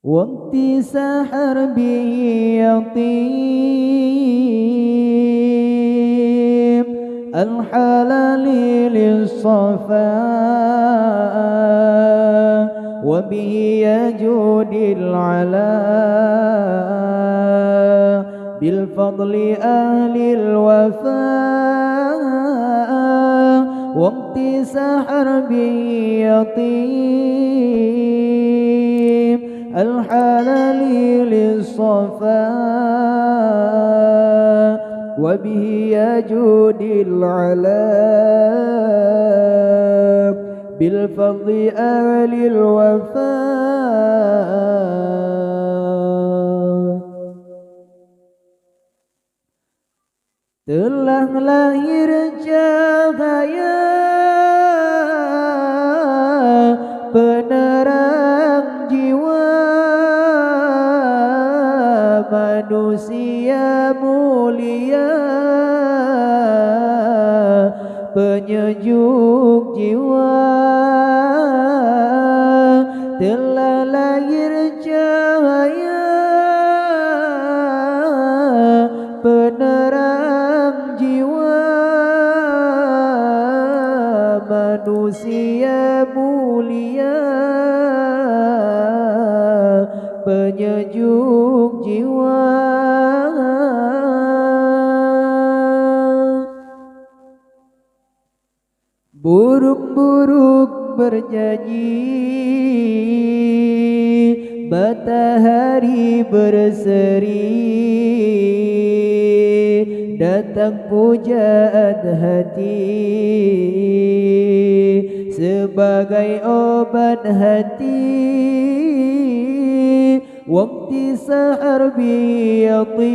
وقت سحر به يطيب الحلال للصفاء وبه يجود العلاء بالفضل أهل الوفاء وقت سحر به يطيب الحلال للصفاء وبه يجود العلاء بالفضل أهل الوفاء. Telah lahir cahaya penerang jiwa manusia mulia, penyejuk jiwa. Telah lahir cahaya penerang jiwa manusia mulia, penyejuk jiwa. Burung-burung bernyanyi, matahari berseri, datang pujaan hati sebagai obat hati. Waktu sahar biyatib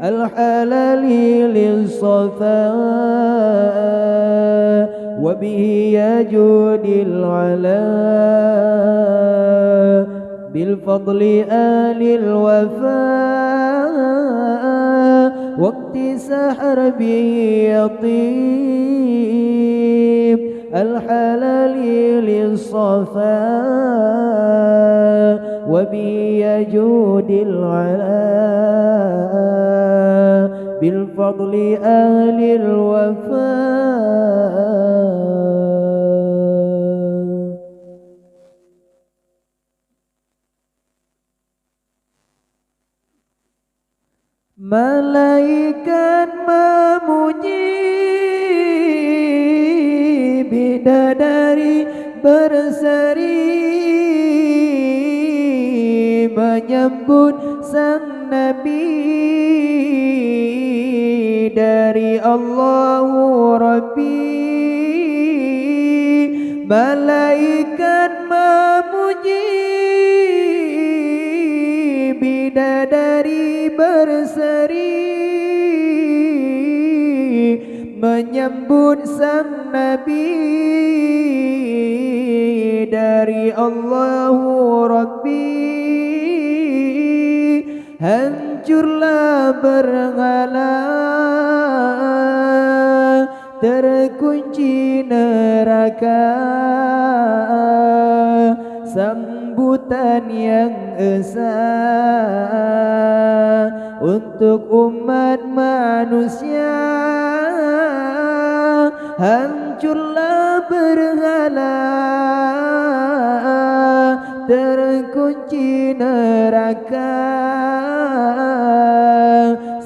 al-halali lil-safa wa bihi yajudil ala bil-fadli alil wafa. Waktu sahar biyatib al-halali lil-safa wa bihi yajudil ala bil-fadli ahlil wafa. Malaikat memuji, bidadari berseri menyambut sang Nabi dari Allahu Rabbi. Malaikat memuji, bidadari berseri menyambut sang Nabi dari Allahu Rabbi. Hancurlah berhala, terkunci neraka, sambutan yang esa untuk umat manusia. Hancurlah berhala, terkunci neraka,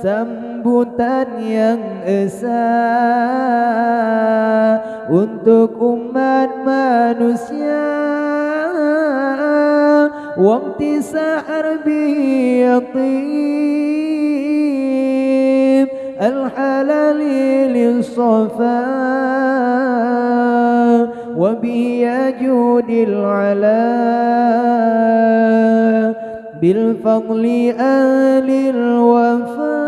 sambutan yang esa untuk umat manusia. Waktu sahar biyatib al-halali lil-safa wa bihi yajudil ala bil-fadli alil wafa.